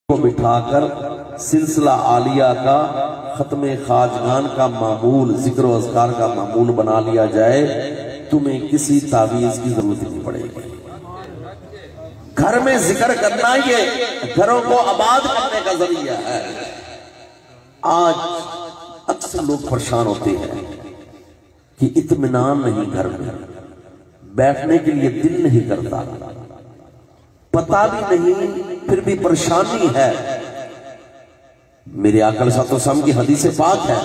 کو بٹھا کر سلسلہ عالیہ کا ختم خواجگان کا معمول ذکر و اذکار کا معمول بنا لیا جائے، تمہیں کسی تعویذ کی ضرورت نہیں پڑے گی۔ گھر میں ذکر کرنا یہ گھروں کو آباد کرنے کا ذریعہ ہے۔ آج اکثر لوگ پریشان ہوتے ہیں کہ اطمینان نہیں، گھر میں بیٹھنے کے لیے دل نہیں کرتا، پتہ بھی نہیں، پھر بھی پریشانی ہے۔ میرے آقا صلی اللہ علیہ وسلم کی حدیث پاک ہے،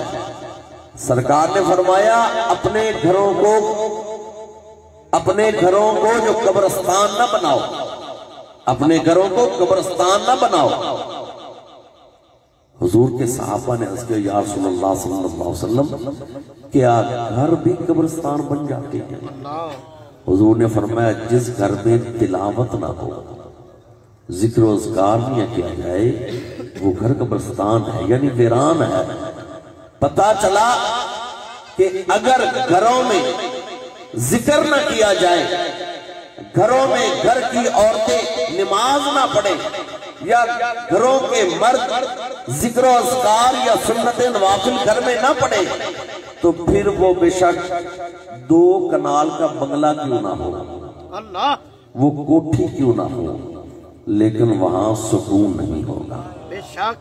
سرکار نے فرمایا اپنے گھروں کو جو قبرستان نہ بناؤ، اپنے گھروں کو قبرستان نہ بناؤ۔ حضور کے صحابہ نے عرض کیا یا رسول اللہ صلی اللہ علیہ وسلم، کیا گھر بھی قبرستان بن جاتے ہیں؟ حضور نے فرمایا جس گھر میں تلاوت نہ ہو، ذکر و اذکار نہیں کیا جائے، وہ گھر قبرستان ہے، یعنی ویران ہے۔ پتہ چلا کہ اگر گھروں میں ذکر نہ کیا جائے، گھروں میں گھر کی عورتیں نماز نہ پڑھیں، یا گھروں کے مرد ذکر و اذکار یا سنت نوافل گھر میں نہ پڑھیں، تو پھر وہ بے شک 2 کنال کا بنگلہ کیوں نہ ہو، وہ کوٹھی کیوں نہ ہو، لیکن وہاں سکون نہیں ہوگا۔ بے شک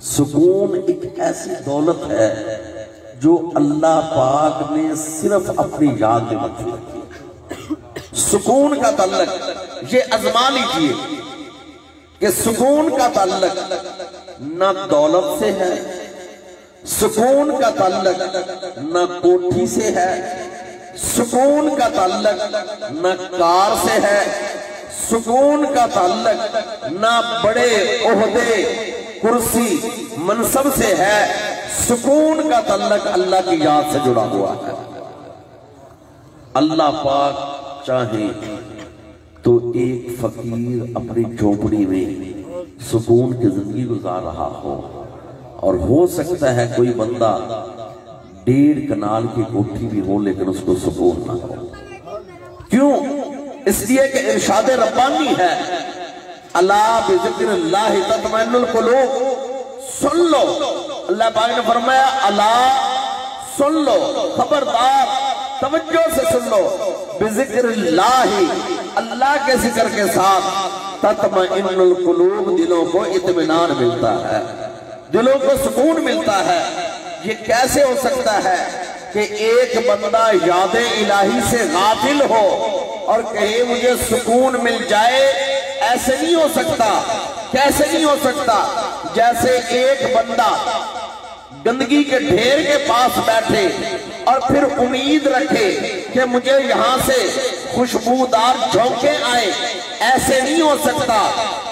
سکون ایک ایسی دولت ہے جو اللہ پاک نے صرف اپنی یاد میں مقصود رکھی۔ سکون کا تعلق یہ آزما لیجئے کہ سکون کا تعلق نہ دولت سے ہے، سکون کا تعلق نہ کوٹھی سے ہے، سکون کا تعلق نہ کار سے ہے، سکون کا تعلق نہ بڑے عہدے کرسی منصب سے ہے، سکون کا تعلق اللہ کی یاد سے جڑا ہوا ہے۔ اللہ پاک چاہے تو ایک فقیر اپنی جھونپڑی میں سکون کی زندگی گزار رہا ہو، اور ہو سکتا ہے کوئی بندہ 1.5 کنال کی کوٹھی بھی ہو لیکن اس کو سکون نہ ہو۔ کیوں؟ اس لیے کہ ارشاد ربانی ہے الا بذکر اللہ تطمئن القلوب، سن لو، اللہ پاک نے فرمایا الا سن لو، خبردار توجہ سے سن لو، بذکر اللہ، اللہ کے ذکر کے ساتھ تطمئن القلوب، دلوں کو اطمینان ملتا ہے، دلوں کو سکون ملتا ہے۔ یہ کیسے ہو سکتا ہے کہ ایک بندہ یاد الہی سے غافل ہو اور کہے مجھے سکون مل جائے؟ ایسے نہیں ہو سکتا۔ کیسے نہیں ہو سکتا؟ جیسے ایک بندہ گندگی کے ڈھیر کے پاس بیٹھے اور پھر امید رکھے کہ مجھے یہاں سے خوشبودار جھونکے آئیں، ایسے نہیں ہو سکتا۔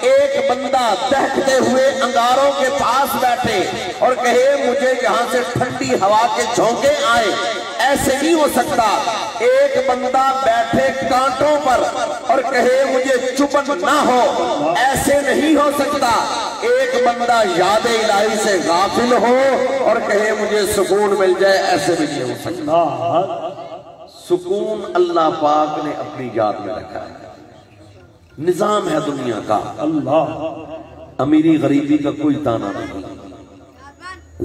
ایک بندہ دہکتے ہوئے انگاروں کے پاس بیٹھے اور کہے مجھے یہاں سے ٹھنڈی ہوا کے جھونکے آئیں، ایسے نہیں ہو سکتا۔ ایک بندہ بیٹھے کانٹوں پر اور کہے مجھے چبن نہ ہو، ایسے نہیں ہو سکتا۔ ایک بندہ یاد الہی سے غافل ہو اور کہے مجھے سکون مل جائے، ایسے بھی نہیں ہو سکتا۔ سکون اللہ پاک نے اپنی یاد میں رکھا ہے۔ نظام ہے دنیا کا، اللہ امیری غریبی کا کوئی تانا نہیں،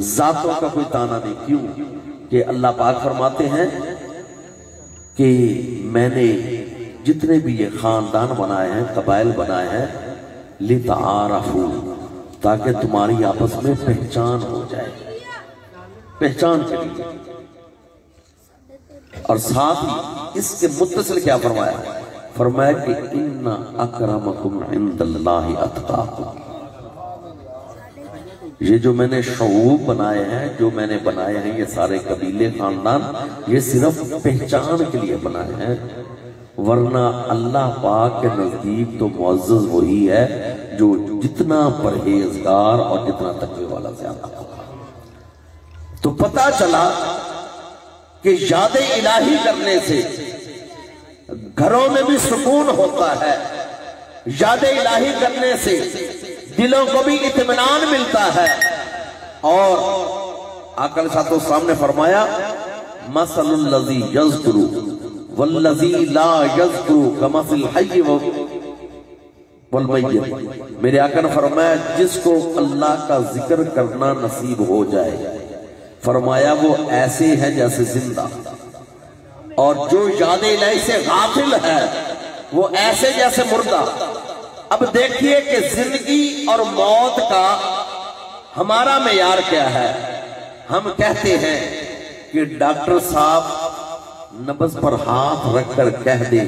ذاتوں کا کوئی تانا نہیں۔ کیوں کہ اللہ پاک فرماتے ہیں کہ میں نے جتنے بھی یہ خاندان بنائے ہیں، قبائل بنائے ہیں، لِتَعَارَفُوا، تاکہ تمہاری آپس میں پہچان ہو جائے، پہچان کے لیے۔ اور ساتھ ہی اس کے متصل کیا فرمایا؟ فرمایا کہ اِنَّ أَكْرَمَكُمْ عِنْدَ اللَّهِ أَتْقَاكُمْ۔ یہ جو میں نے شعوب بنائے ہیں، جو میں نے بنائے ہیں، یہ سارے قبیلے خاندان، یہ صرف پہچان کے لیے بنائے ہیں، ورنہ اللہ پاک کے نزدیک تو معزز وہی ہے جو جتنا پرہیزگار اور جتنا تقوی والا زیادہ ہوگا۔ تو پتہ چلا کہ یاد الہی کرنے سے گھروں میں بھی سکون ہوتا ہے، یاد الہی کرنے سے دلوں کو بھی اطمینان ملتا ہے۔ اور آقا علیہ السلام نے فرمایا مثل الذی یذکر والذی لا یذکر کمثل الحی والمیت، میرے آقا نے فرمایا جس کو اللہ کا ذکر کرنا نصیب ہو جائے، فرمایا وہ ایسے ہے جیسے زندہ، اور جو یاد الہی سے غافل ہے وہ ایسے جیسے مردہ۔ اب دیکھیے کہ زندگی اور موت کا ہمارا معیار کیا ہے۔ ہم کہتے ہیں کہ ڈاکٹر صاحب نبض پر ہاتھ رکھ کر کہہ دیں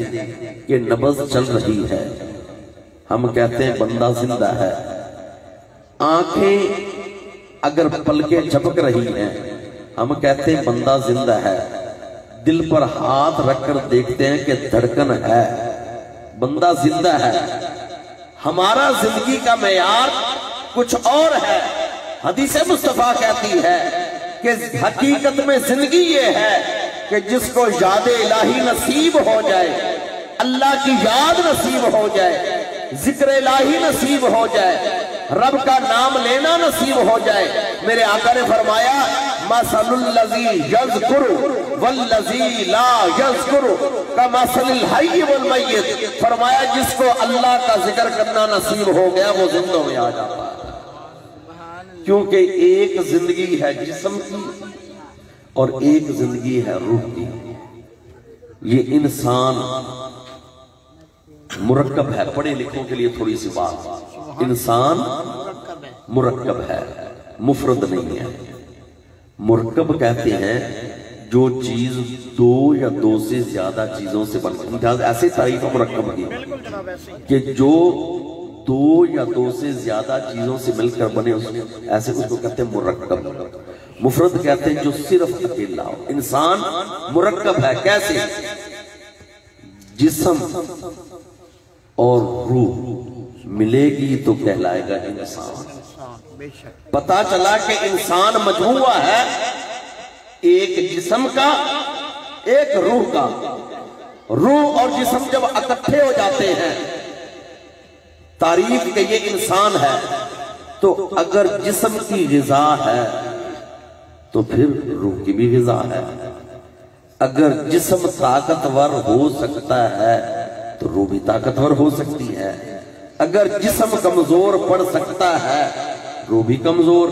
کہ نبض چل رہی ہے، ہم کہتے ہیں بندہ زندہ ہے۔ آنکھیں اگر پلکیں جھپک رہی ہیں، ہم کہتے ہیں بندہ زندہ ہے۔ دل پر ہاتھ رکھ کر دیکھتے ہیں کہ دھڑکن ہے، بندہ زندہ ہے۔ ہمارا زندگی کا معیار کچھ اور ہے۔ حدیث مصطفیٰ کہتی ہے کہ حقیقت میں زندگی یہ ہے کہ جس کو یاد الہی نصیب ہو جائے، اللہ کی یاد نصیب ہو جائے، ذکر الہی نصیب ہو جائے، رب کا نام لینا نصیب ہو جائے۔ میرے آقا نے فرمایا مثل الذی یذکر والذی لا یذکر کمثل الحی والمیت، فرمایا جس کو اللہ کا ذکر کرنا نصیب ہو گیا وہ زندوں میں آ جاتا ہے۔ کیونکہ ایک زندگی ہے جسم کی اور ایک زندگی ہے روح کی۔ یہ انسان مرکب ہے، پڑھے لکھوں کے لیے تھوڑی سی بات، انسان مرکب ہے، مفرد نہیں ہے۔ مرکب کہتے ہیں جو چیز دو یا دو سے زیادہ چیزوں سے بنتی ہے، ایسے تعریف ہے مرکب کی کہ جو دو یا دو سے زیادہ چیزوں سے مل کر بنے، ایسے اس کو کہتے ہیں مرکب۔ مفرد کہتے ہیں جو صرف اکیلا ہو۔ انسان مرکب ہے، کیسے؟ جسم اور روح ملے گی تو کہلائے گا انسان۔ پتا چلا کہ انسان مجموعہ ہے، ایک جسم کا ایک روح کا۔ روح اور جسم جب اکٹھے ہو جاتے ہیں، تعریف کہ یہ انسان ہے، تو اگر جسم کی غذا ہے تو پھر روح کی بھی غذا ہے۔ اگر جسم طاقتور ہو سکتا ہے تو روح بھی طاقتور ہو سکتی ہے۔ اگر جسم کمزور پڑ سکتا ہے روح بھی کمزور۔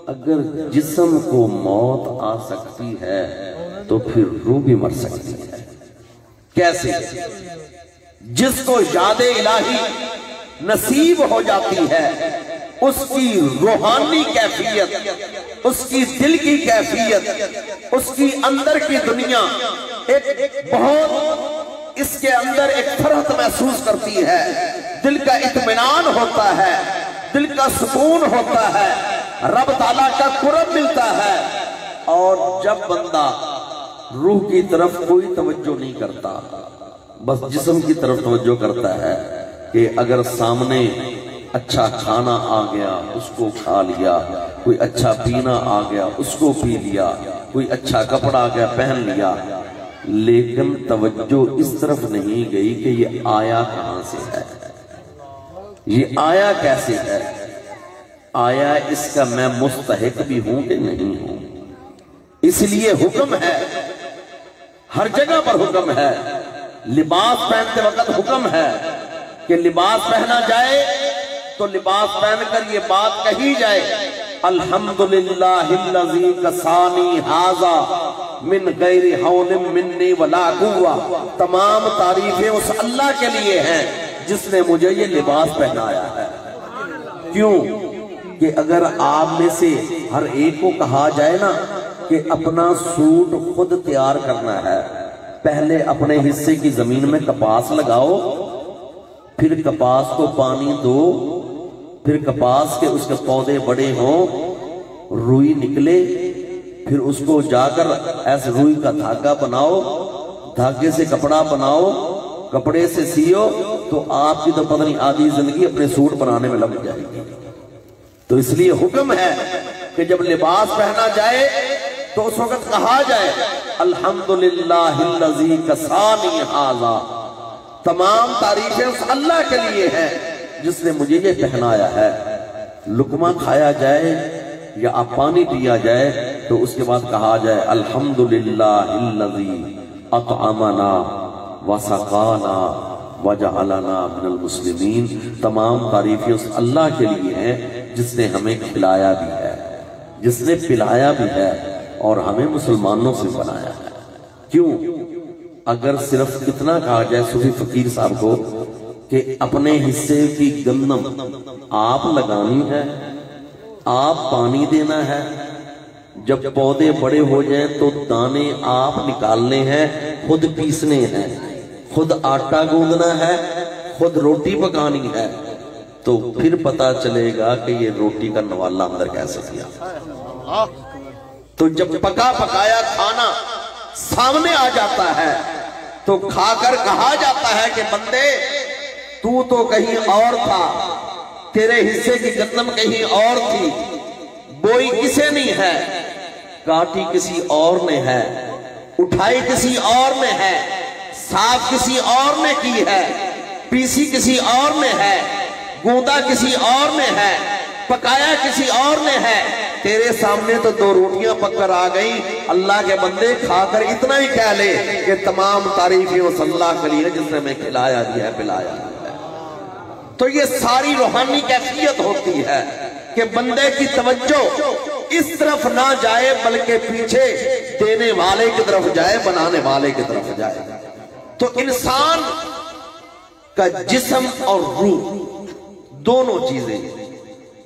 اگر جسم کو موت آ سکتی ہے تو پھر روح بھی مر سکتی ہے۔ کیسے؟ جس کو یاد الہی نصیب ہو جاتی ہے، اس کی روحانی کیفیت، اس کی دل کی کیفیت، اس کی اندر کی دنیا ایک بہت اس کے اندر ایک فرحت محسوس کرتی ہے، دل کا اطمینان ہوتا ہے، دل کا سکون ہوتا ہے، رب تعالیٰ کا قرب ملتا ہے۔ اور جب بندہ روح کی طرف کوئی توجہ نہیں کرتا، بس جسم کی طرف توجہ کرتا ہے کہ اگر سامنے اچھا کھانا آ گیا اس کو کھا لیا، کوئی اچھا پینا آ گیا اس کو پی لیا، کوئی اچھا کپڑا آ گیا پہن لیا، لیکن توجہ اس طرف نہیں گئی کہ یہ آیا کہاں سے ہے، یہ آیا کیسے ہے، آیا اس کا میں مستحق بھی ہوں کہ نہیں ہوں۔ اس لیے حکم ہے، ہر جگہ پر حکم ہے، لباس پہنتے وقت حکم ہے کہ لباس پہنا جائے تو لباس پہن کر یہ بات کہی جائے الحمدللہ الذی کسانی ھذا من غیر حول منی ولا قوہ، تمام تعریفیں اس اللہ کے لیے ہیں جس نے مجھے یہ لباس پہنایا ہے۔ کیوں کہ اگر آپ میں سے ہر ایک کو کہا جائے نا کہ اپنا سوٹ خود تیار کرنا ہے، پہلے اپنے حصے کی زمین میں کپاس لگاؤ، پھر کپاس کو پانی دو، پھر کپاس کے اس کے پودے بڑے ہوں، روئی نکلے، پھر اس کو جا کر ایسے روئی کا دھاگا بناؤ، دھاگے سے کپڑا بناؤ، کپڑے سے سیو، تو آپ کی تو پتہ نہیں آدھی زندگی اپنے سوٹ بنانے میں لگ جائے گی۔ تو اس لیے حکم ہے کہ جب لباس پہنا جائے تو اس وقت کہا جائے الحمدللہ الذی کسانی ھذا، تمام تعریفیں اس اللہ کے لیے ہیں جس نے مجھے یہ پہنایا ہے۔ لقمہ کھایا جائے یا آپ پانی پیا جائے تو اس کے بعد کہا جائے الحمدللہ الذی اطعمنا وسقانا وجعلنا من المسلمین، تمام تعریفیں اس اللہ کے لیے ہیں جس نے ہمیں کھلایا بھی ہے، جس نے پلایا بھی ہے اور ہمیں مسلمانوں سے بنایا ہے۔ کیوں؟ اگر صرف اتنا کہا جائے صوفی فقیر صاحب کو کہ اپنے حصے کی گندم آپ لگانی ہے، آپ پانی دینا ہے، جب پودے بڑے ہو جائیں تو دانے آپ نکالنے ہیں، خود پیسنے ہیں، خود آٹا گوندنا ہے، خود روٹی پکانی ہے، تو پھر پتا چلے گا کہ یہ روٹی کا نوالا اندر کیسے کیا۔ تو جب پکا پکایا کھانا سامنے آ جاتا ہے تو کھا کر کہا جاتا ہے کہ بندے تو کہیں اور تھا، تیرے حصے کی گندم کہیں اور تھی، بوئی کسے نہیں ہے، کاٹی کسی اور نے ہے، اٹھائی کسی اور نے ہے، صاف کسی اور نے کی ہے، پیسی کسی اور نے ہے، گوندا کسی اور نے ہے، پکایا کسی اور نے ہے، تیرے سامنے تو 2 روٹیاں پک کر آ گئی۔ اللہ کے بندے کھا کر اتنا ہی کہہ لے کہ تمام تعریفیں اس اللہ کے لیے جس نے ہمیں کھلایا دیا ہے، پلایا دیا ہے۔ تو یہ ساری روحانی کیفیت ہوتی ہے کہ بندے کی توجہ اس طرف نہ جائے بلکہ پیچھے دینے والے کی طرف جائے، بنانے والے کی طرف جائے۔ تو انسان کا جسم اور روح دونوں چیزیں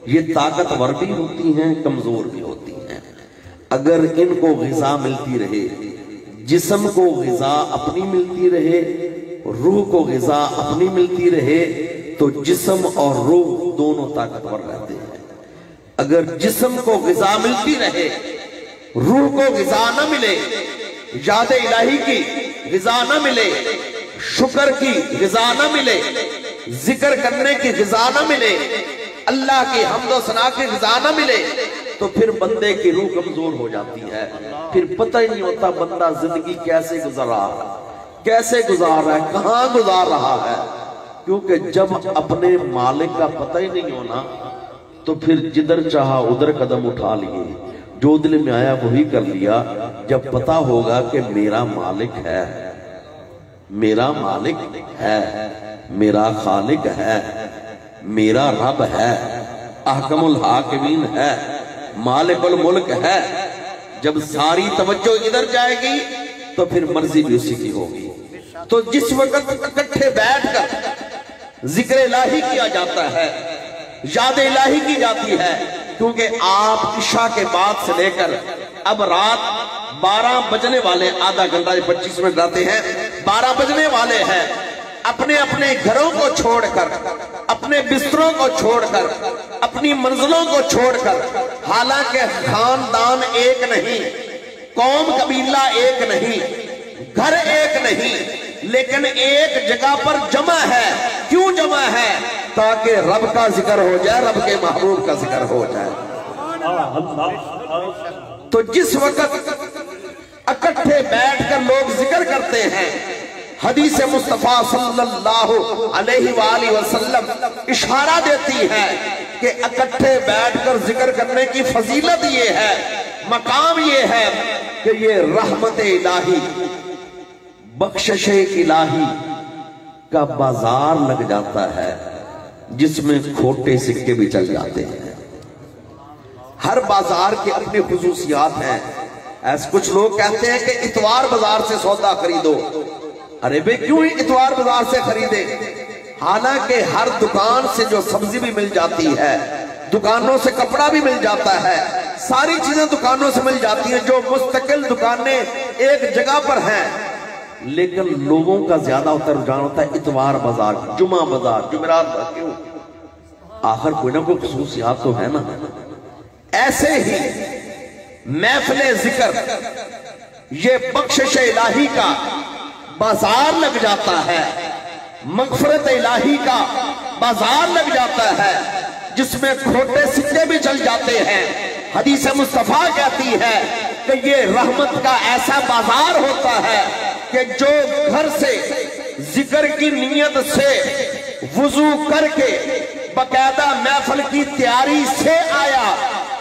یہ طاقتور بھی ہوتی ہیں، کمزور بھی ہوتی ہیں۔ اگر ان کو غذا ملتی رہے، جسم کو غذا اپنی ملتی رہے، روح کو غذا اپنی ملتی رہے، تو جسم اور روح دونوں طاقتور رہتے ہیں۔ اگر جسم کو غذا ملتی رہے، روح کو غذا نہ ملے، یاد الہی کی غذا نہ ملے، شکر کی غذا نہ ملے، ذکر کرنے کی غذا نہ ملے، اللہ کی حمد و ثنا کی غذا نہ ملے، تو پھر بندے کی روح کمزور ہو جاتی ہے۔ پھر پتہ ہی نہیں ہوتا بندہ زندگی کیسے گزار رہا ہے، کیسے گزار رہا ہے، کہاں گزار رہا ہے۔ کیونکہ جب اپنے مالک کا پتہ ہی نہیں ہونا تو پھر جدھر چاہا ادھر قدم اٹھا لیے، جو دل میں آیا وہی کر لیا۔ جب پتہ ہوگا کہ میرا مالک ہے، میرا مالک ہے، میرا خالق ہے، میرا رب ہے، احکم الحاکمین ہے، مالک الملک ہے، جب ساری توجہ ادھر جائے گی تو پھر مرضی بھی اسی کی ہوگی۔ تو جس وقت اکٹھے بیٹھ کر ذکر الہی کیا جاتا ہے، یاد الہی کی جاتی ہے، کیونکہ آپ عشاء کے بعد سے لے کر اب رات 12 بجنے والے، آدھا گھنٹہ 25 منٹ رہتے ہیں، 12 بجنے والے ہیں، اپنے اپنے گھروں کو چھوڑ کر، اپنے بستروں کو چھوڑ کر، اپنی منزلوں کو چھوڑ کر، حالانکہ خاندان ایک نہیں، قوم قبیلہ ایک نہیں، گھر ایک نہیں، لیکن ایک جگہ پر جمع ہے۔ کیوں جمع ہے؟ تاکہ رب کا ذکر ہو جائے، رب کے محبوب کا ذکر ہو جائے۔ تو جس وقت اکٹھے بیٹھ کر لوگ ذکر کرتے ہیں، حدیث مصطفیٰ صلی اللہ علیہ وآلہ وسلم اشارہ دیتی ہے کہ اکٹھے بیٹھ کر ذکر کرنے کی فضیلت یہ ہے، مقام یہ ہے کہ یہ رحمت الہی، بخشش الہی کا بازار لگ جاتا ہے، جس میں کھوٹے سکے بھی چل جاتے ہیں۔ ہر بازار کے اپنے خصوصیات ہیں۔ ایسے کچھ لوگ کہتے ہیں کہ اتوار بازار سے سودا خریدو۔ ارے بے کیوں ہی اتوار بازار سے خریدے؟ حالانکہ ہر دکان سے جو سبزی بھی مل جاتی ہے، دکانوں سے کپڑا بھی مل جاتا ہے، ساری چیزیں دکانوں سے مل جاتی ہیں، جو مستقل دکانیں ایک جگہ پر ہیں، لیکن لوگوں کا زیادہ رجحان ہوتا ہے اتوار بازار، جمعہ بازار، جمعرات بازار۔ کیوں؟ آخر کوئی نہ کوئی خصوصیات تو ہے نا۔ ایسے ہی محفل ذکر یہ بخشش الہی کا بازار لگ جاتا ہے، مغفرت الہی کا بازار لگ جاتا ہے، جس میں کھوٹے سکے بھی چل جاتے ہیں۔ حدیث مصطفیٰ کہتی ہے کہ یہ رحمت کا ایسا بازار ہوتا ہے کہ جو گھر سے ذکر کی نیت سے وضو کر کے باقاعدہ محفل کی تیاری سے آیا،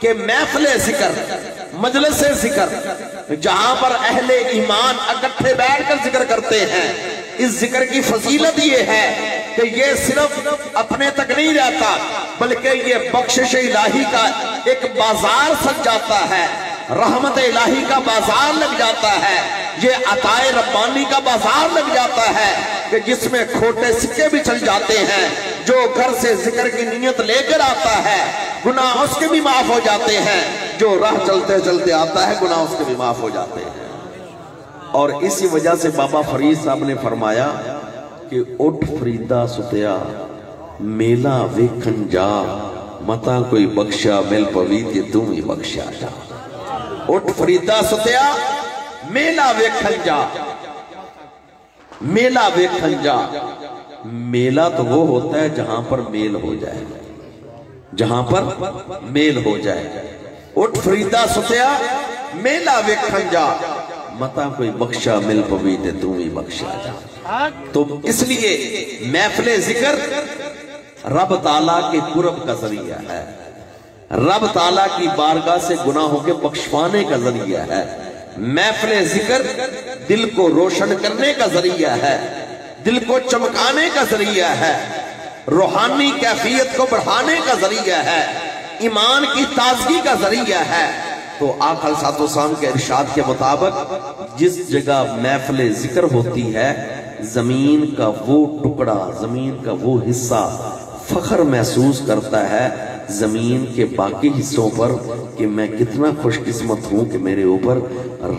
کہ محفل ذکر، مجلس ذکر، جہاں پر اہل ایمان اکٹھے بیٹھ کر ذکر کرتے ہیں، اس ذکر کی فضیلت یہ ہے کہ یہ صرف اپنے تک نہیں رہتا بلکہ یہ بخشش الہی کا ایک بازار سج جاتا ہے، رحمت الہی کا بازار لگ جاتا ہے، یہ عطا ربانی کا بازار لگ جاتا ہے کہ جس میں کھوٹے سکے بھی چل جاتے ہیں۔ جو گھر سے ذکر کی نیت لے کر آتا ہے گناہ اس کے بھی معاف ہو جاتے ہیں، جو راہ چلتے چلتے آتا ہے گناہ اس کے بھی معاف ہو جاتے ہیں۔ اور اسی وجہ سے بابا فرید صاحب نے فرمایا کہ اٹھ فریدہ ستیا میلا ویکھن جا، متا کوئی بخشا مل پویت یہ تم ہی بخشا جا۔ اٹھ فریدہ ستیا میلا ویکھن جا، میلا ویکھن جا۔ میلا تو وہ ہوتا ہے جہاں پر میل ہو جائے، جہاں پر میل ہو جائے۔ اٹھ فریدہ ستیا میلا ویکھن جا، متا کوئی بخشا مل پوی تے تم ہی بخشا جا۔ تو اس لیے محفل ذکر رب تعالیٰ کے قرب کا ذریعہ ہے، رب تعالیٰ کی بارگاہ سے گناہوں کے بخشوانے کا ذریعہ ہے۔ محفل ذکر دل کو روشن کرنے کا ذریعہ ہے، دل کو چمکانے کا ذریعہ ہے، روحانی کیفیت کو بڑھانے کا ذریعہ ہے، ایمان کی تازگی کا ذریعہ ہے۔ تو آقا صلی اللہ علیہ وسلم کے ارشاد کے مطابق جس جگہ محفل ذکر ہوتی ہے زمین کا وہ ٹکڑا، زمین کا وہ حصہ فخر محسوس کرتا ہے زمین کے باقی حصوں پر کہ میں کتنا خوش قسمت ہوں کہ میرے اوپر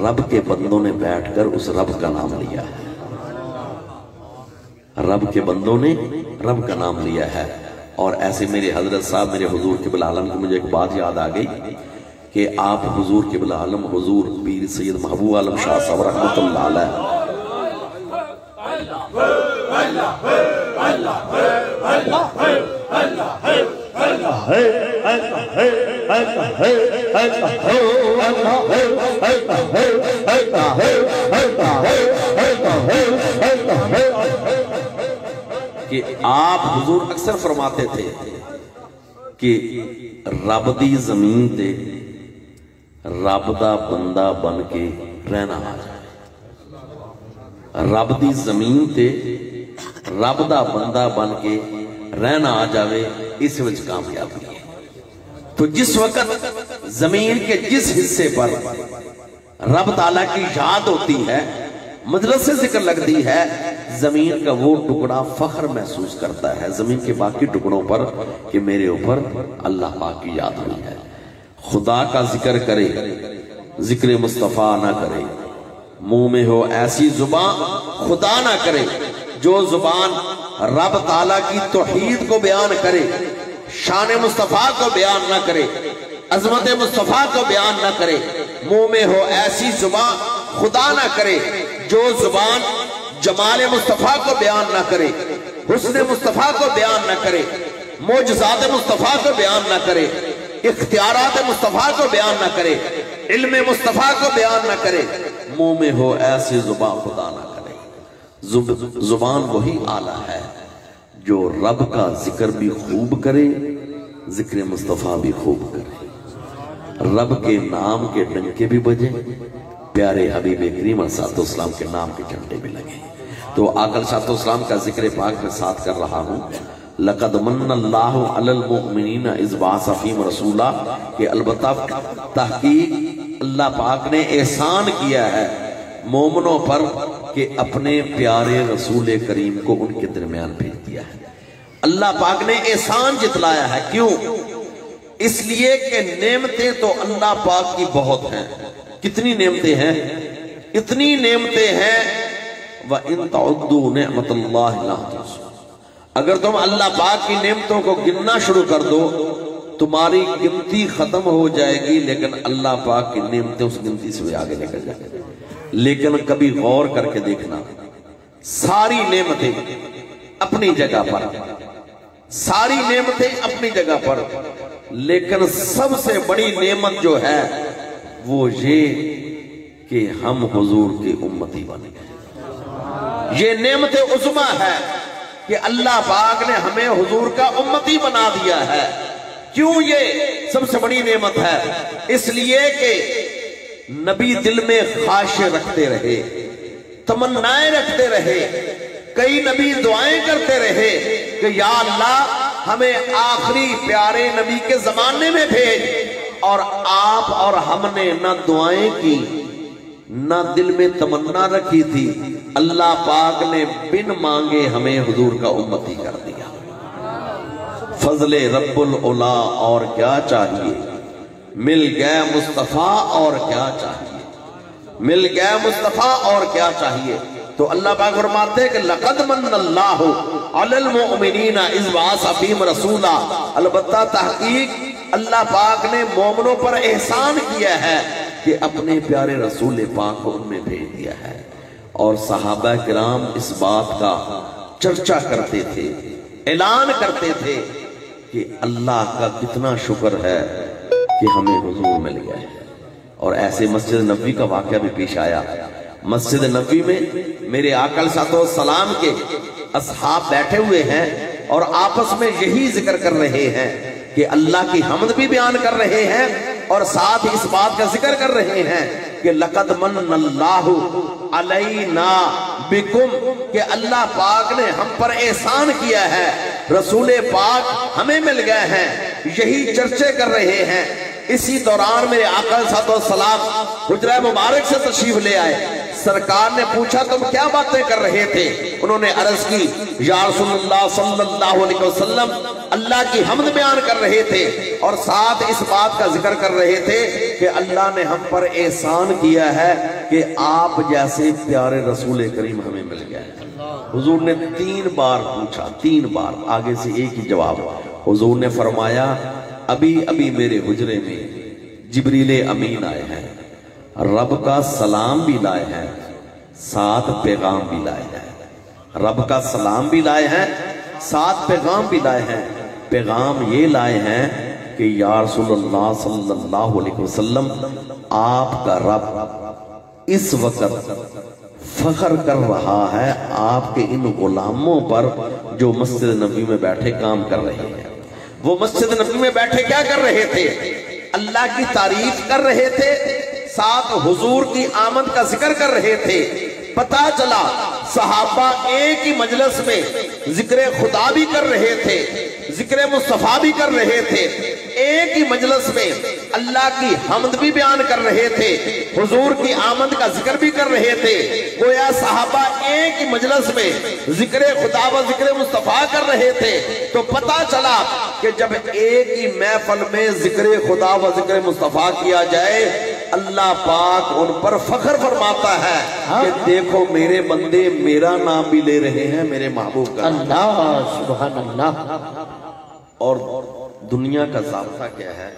رب کے بندوں نے بیٹھ کر اس رب کا نام لیا ہے، رب کے بندوں نے رب کا نام لیا ہے۔ اور ایسے میرے حضرت صاحب میرے حضور قبلہ عالم کی مجھے ایک بات یاد آ گئی کہ آپ حضور قبلہ عالم حضور پیر سید محبوب عالم شاہ صاحب رحمت اللہ علیہ کہ آپ حضور اکثر فرماتے تھے کہ رب دی زمین تے رب دا بندہ بن کے رہنا آ جائے، رب دی زمین تے رب دا بندہ بن کے رہنا آ جاوے، اس وجہ کامیابی ہے۔ تو جس وقت زمین کے جس حصے پر رب تعالیٰ کی یاد ہوتی ہے، مجلس سے ذکر لگتی ہے، زمین کا وہ ٹکڑا فخر محسوس کرتا ہے زمین کے باقی ٹکڑوں پر کہ میرے اوپر اللہ پاک کی یاد ہوئی ہے۔ خدا کا ذکر کرے ذکر مصطفیٰ نہ کرے، منہ میں ہو ایسی زبان خدا نہ کرے، جو زبان رب تعالیٰ کی توحید کو بیان کرے، شان مصطفیٰ کو بیان نہ کرے، عظمت مصطفیٰ کو بیان نہ کرے، منہ میں ہو ایسی زبان خدا نہ کرے، جو زبان جمال مصطفیٰ کو بیان نہ کرے، حسن مصطفیٰ کو بیان نہ کرے، معجزات مصطفیٰ کو بیان نہ کرے، اختیارات مصطفیٰ کو بیان نہ کرے، علم مصطفیٰ کو بیان نہ کرے، منہ میں ہو ایسی زبان خدا نہ کرے۔ زبان وہی آلہ ہے جو رب کا ذکر بھی خوب کرے، ذکر مصطفیٰ بھی خوب کرے، رب کے نام کے ڈنکے بھی بجے، پیارے حبیب کریم علیہ السلام کے نام کے جھنڈے بھی لگے۔ تو آقا صلی اللہ علیہ وسلم کا ذکر پاک میں ساتھ کر رہا ہوں، لَقَدْ مَنَّ اللَّهُ عَلَى الْمُؤْمِنِينَ إِذْ بَعَثَ فِيهِمْ رَسُولًا، کہ البتہ تحقیق اللہ پاک نے احسان کیا ہے مومنوں پر کہ اپنے پیارے رسول کریم کو ان کے درمیان بھیج دیا ہے۔ اللہ پاک نے احسان جتلایا ہے، کیوں؟ اس لیے کہ نعمتیں تو اللہ پاک کی بہت ہیں۔ کتنی نعمتیں ہیں؟ اتنی نعمتیں ہیں وَإِن تَعُدُّوا نِعْمَةَ اللَّهِ لَا تُحْصُوهَا، اگر تم اللہ پاک کی نعمتوں کو گننا شروع کر دو تمہاری گنتی ختم ہو جائے گی، لیکن اللہ پاک کی نعمتیں اس گنتی سے بھی آگے نکل جائیں گے۔ لیکن کبھی غور کر کے دیکھنا، ساری نعمتیں اپنی جگہ پر، ساری نعمتیں اپنی جگہ پر، لیکن سب سے بڑی نعمت جو ہے وہ یہ کہ ہم حضور کی امتی بن گئے۔ یہ نعمت عظمیٰ ہے کہ اللہ پاک نے ہمیں حضور کا امتی بنا دیا ہے۔ کیوں یہ سب سے بڑی نعمت ہے؟ اس لیے کہ نبی دل میں خواہشیں رکھتے رہے، تمنائیں رکھتے رہے، کئی نبی دعائیں کرتے رہے کہ یا اللہ ہمیں آخری پیارے نبی کے زمانے میں بھیج، اور آپ اور ہم نے نہ دعائیں کی نہ دل میں تمنا رکھی تھی، اللہ پاک نے بن مانگے ہمیں حضور کا امتی کر دیا۔ فضل رب العلا اور کیا چاہیے، مل گئے مصطفیٰ اور کیا چاہیے، مل گئے مصطفیٰ اور کیا چاہیے۔ تو اللہ پاک فرماتے ہیں کہ لَقَدْ مَنَّ اللَّهُ عَلَى الْمُؤْمِنِينَ إِذْ بَعَثَ فِيهِمْ رَسُولًا، البتہ تحقیق اللہ پاک نے مومنوں پر احسان کیا ہے کہ اپنے پیارے رسول پاک کو ان میں بھیج دیا ہے۔ اور صحابہ کرام اس بات کا چرچا کرتے تھے، اعلان کرتے تھے کہ اللہ کا کتنا شکر ہے کہ ہمیں حضور مل گیا ہے۔ اور ایسے مسجد نبوی کا واقعہ بھی پیش آیا۔ مسجد نبوی میں میرے آقا علیہ السلام کے اصحاب بیٹھے ہوئے ہیں اور آپس میں یہی ذکر کر رہے ہیں کہ اللہ کی حمد بھی بیان کر رہے ہیں اور ساتھ اس بات کا ذکر کر رہے ہیں کہ لَقَدْ مَنَّ اللَّهُ عَلَيْنَا بِكُمْ، کہ اللہ پاک نے ہم پر احسان کیا ہے، رسول پاک ہمیں مل گئے ہیں، یہی چرچے کر رہے ہیں۔ اسی دوران میرے آقا علیہ السلام حجرہ مبارک سے تشریف لے آئے۔ سرکار نے پوچھا تم کیا باتیں کر رہے تھے؟ انہوں نے عرض کی یا رسول اللہ صلی اللہ علیہ وسلم اللہ کی حمد بیان کر رہے تھے اور ساتھ اس بات کا ذکر کر رہے تھے کہ اللہ نے ہم پر احسان کیا ہے کہ آپ جیسے پیارے رسول کریم ہمیں مل گیا ہے۔ حضور نے 3 بار پوچھا، 3 بار، آگے سے ایک ہی جواب۔ حضور نے فرمایا ابھی ابھی میرے حجرے میں جبریل امین آئے ہیں، رب کا سلام بھی لائے ہیں، ساتھ پیغام بھی لائے ہیں۔ رب کا سلام بھی لائے ہیں، ساتھ پیغام بھی لائے ہیں۔ پیغام یہ لائے ہیں کہ یا رسول اللہ صلی اللہ علیہ وسلم آپ کا رب اس وقت فخر کر رہا ہے آپ کے ان غلاموں پر جو مسجد نبوی میں بیٹھے کام کر رہے ہیں۔ وہ مسجد نبوی میں بیٹھے کیا کر رہے تھے؟ اللہ کی تعریف کر رہے تھے، ساتھ حضور کی آمد کا ذکر کر رہے تھے۔ پتہ چلا صحابہ ایک ہی مجلس میں ذکر خدا بھی کر رہے تھے، ذکر مصطفیٰ بھی کر رہے تھے، ایک ہی مجلس میں اللہ کی حمد بھی بیان کر رہے تھے، حضور کی آمد کا ذکر بھی کر رہے تھے۔ گویا صحابہ ایک ہی مجلس میں ذکر خدا و ذکر مصطفیٰ کر رہے تھے۔ تو پتہ چلا کہ جب ایک ہی محفل میں ذکر خدا و ذکر مصطفیٰ کیا جائے اللہ پاک ان پر فخر فرماتا ہے کہ دیکھو میرے بندے میرا نام بھی لے رہے ہیں، میرے محبوب کا۔ اللہ سبحان اللہ۔ اور دنیا کا ضابطہ کیا ہے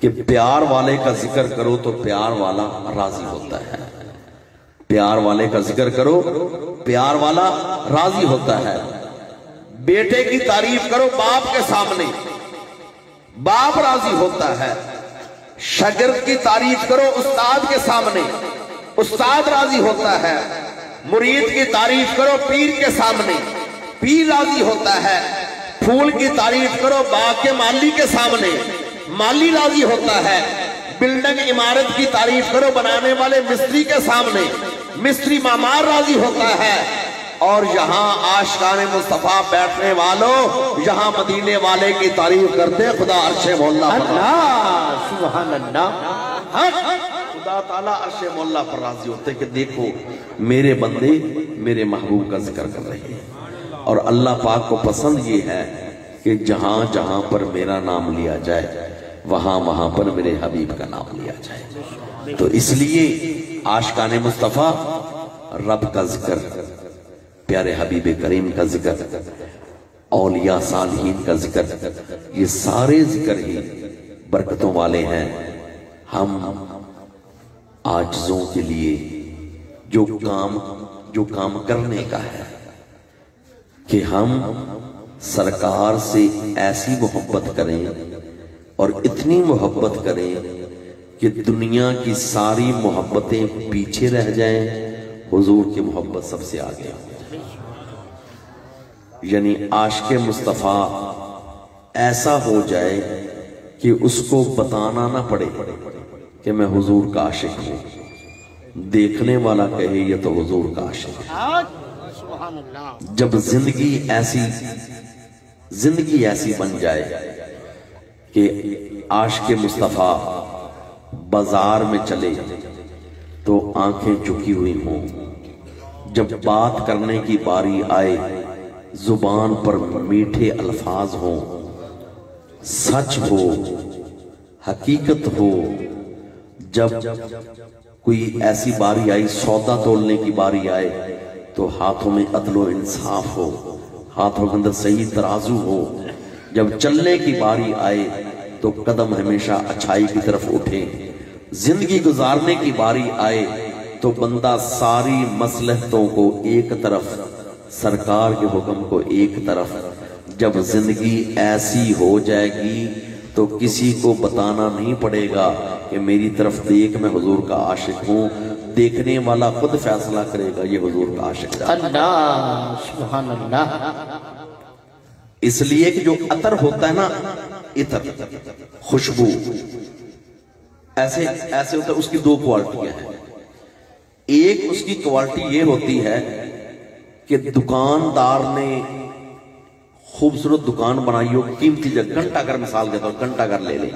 کہ پیار والے کا ذکر کرو تو پیار والا راضی ہوتا ہے، پیار والے کا ذکر کرو پیار والا راضی ہوتا ہے۔ بیٹے کی تعریف کرو باپ کے سامنے، باپ راضی ہوتا ہے۔ شاگرد کی تعریف کرو استاد کے سامنے، استاد راضی ہوتا ہے۔ مرید کی تعریف کرو پیر کے سامنے، پیر راضی ہوتا ہے۔ پھول کی تعریف کرو باغ کے مالی کے سامنے، مالی راضی ہوتا ہے۔ بلڈنگ عمارت کی تعریف کرو بنانے والے مستری کے سامنے، مستری معمار راضی ہوتا ہے۔ اور یہاں عاشقان مصطفیٰ بیٹھنے والوں یہاں مدینے والے کی تعریف کرتے خدا عرش مولا پر اللہ سبحان اللہ۔ خدا تعالیٰ عرش مولا پر راضی ہوتے کہ دیکھو میرے بندے میرے محبوب کا ذکر کر رہے ہیں۔ اور اللہ پاک کو پسند یہ ہے کہ جہاں جہاں پر میرا نام لیا جائے وہاں وہاں پر میرے حبیب کا نام لیا جائے۔ تو اس لیے عاشقان مصطفیٰ رب کا ذکر، پیارے حبیب کریم کا ذکر، اولیاء صالحین کا ذکر، یہ سارے ذکر ہی برکتوں والے ہیں۔ ہم عاجزوں کے لیے جو کام کرنے کا ہے کہ ہم سرکار سے ایسی محبت کریں اور اتنی محبت کریں کہ دنیا کی ساری محبتیں پیچھے رہ جائیں، حضور کی محبت سب سے آگے ہو۔ یعنی عاشق مصطفیٰ ایسا ہو جائے کہ اس کو بتانا نہ پڑے کہ میں حضور کا عاشق ہوں، دیکھنے والا کہے یہ تو حضور کا عاشق ہے۔ جب زندگی ایسی بن جائے کہ عاشق مصطفیٰ بازار میں چلے تو آنکھیں جھکی ہوئی ہوں، جب بات کرنے کی باری آئے زبان پر میٹھے الفاظ ہوں، سچ ہو، حقیقت ہو، جب کوئی ایسی باری آئی سودا تولنے کی باری آئے تو ہاتھوں میں عدل و انصاف ہو، ہاتھوں کے اندر صحیح ترازو ہو، جب چلنے کی باری آئے تو قدم ہمیشہ اچھائی کی طرف اٹھے، زندگی گزارنے کی باری آئے تو بندہ ساری مصلحتوں کو ایک طرف، سرکار کے حکم کو ایک طرف۔ جب زندگی ایسی ہو جائے گی تو کسی کو بتانا نہیں پڑے گا کہ میری طرف دیکھ میں حضور کا عاشق ہوں، دیکھنے والا خود فیصلہ کرے گا یہ حضور کا عاشق ہے۔ اللہ سبحان اللہ۔ اس لیے کہ جو عطر ہوتا ہے نا، عطر خوشبو ایسے ہوتا ہے، اس کی دو کوالٹیاں ہیں۔ ایک اس کی کوالٹی یہ ہوتی ہے کہ دکاندار نے خوبصورت دکان بنائی ہو، قیمتی جگہ، گھنٹہ گھر مثال دیتا ہوں، گھنٹہ گھر لے لیں،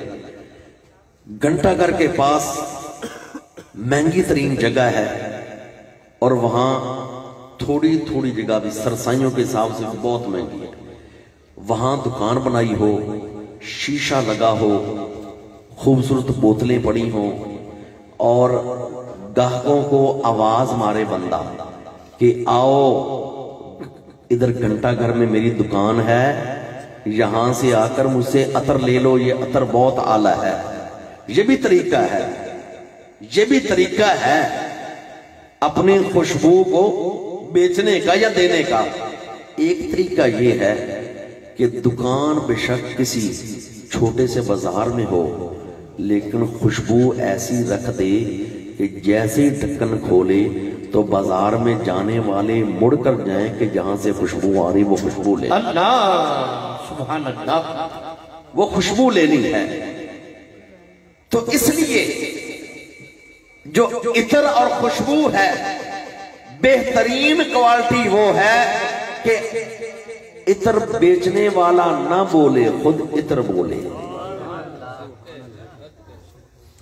گھنٹہ گھر کے پاس مہنگی ترین جگہ ہے اور وہاں تھوڑی تھوڑی جگہ بھی سرسائیوں کے حساب سے بہت مہنگی ہے، وہاں دکان بنائی ہو، شیشہ لگا ہو، خوبصورت بوتلیں پڑی ہوں اور گاہکوں کو آواز مارے بندہ کہ آؤ ادھر گھنٹہ گھر میں میری دکان ہے، یہاں سے آ کر مجھ سے عطر لے لو، یہ عطر بہت اعلیٰ ہے۔ یہ بھی طریقہ ہے، یہ بھی طریقہ ہے اپنی خوشبو کو بیچنے کا یا دینے کا۔ ایک طریقہ یہ ہے کہ دکان بے شک کسی چھوٹے سے بازار میں ہو لیکن خوشبو ایسی رکھ دے کہ جیسے ہی ڈھکن کھولے تو بازار میں جانے والے مڑ کر جائیں کہ جہاں سے خوشبو آ رہی وہ خوشبو لے۔ اللہ سبحان اللہ۔ وہ خوشبو لینی ہے۔ تو اس لیے جو عطر اور خوشبو ہے بہترین کوالٹی وہ ہے کہ عطر بیچنے والا نہ بولے، خود عطر بولے۔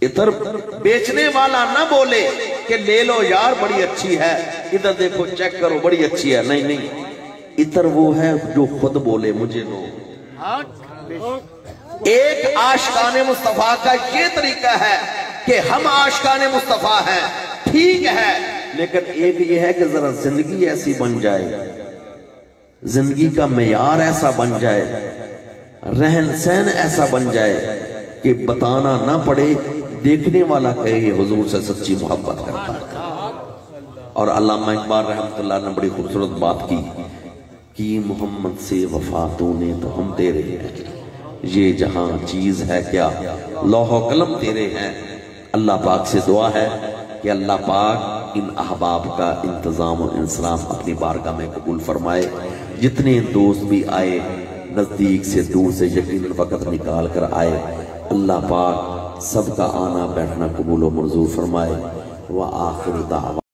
عطر بیچنے والا نہ بولے کہ لے لو یار بڑی اچھی ہے، ادھر دیکھو چیک کرو بڑی اچھی ہے، نہیں نہیں، عطر وہ ہے جو خود بولے مجھے لو۔ ایک عاشقان مصطفیٰ کا یہ طریقہ ہے کہ ہم عاشقان مصطفیٰ ہیں، ٹھیک ہے، لیکن ایک یہ ہے کہ ذرا زندگی ایسی بن جائے، زندگی کا معیار ایسا بن جائے، رہن سہن ایسا بن جائے کہ بتانا نہ پڑے، دیکھنے والا کہے یہ حضور سے سچی محبت کرتا ہے۔ اور علامہ اقبال رحمۃ اللہ نے بڑی خوبصورت بات کی محمد سے وفا تو نے تو ہم تیرے ہیں، یہ جہاں چیز ہے کیا لوح و قلم تیرے ہیں۔ اللہ پاک سے دعا ہے کہ اللہ پاک ان احباب کا انتظام و انصراف اپنی بارگاہ میں قبول فرمائے۔ جتنے دوست بھی آئے نزدیک سے دور سے یقیناً وقت نکال کر آئے، اللہ پاک سب کا آنا بیٹھنا قبول و منظور فرمائے۔ وآخر دعوان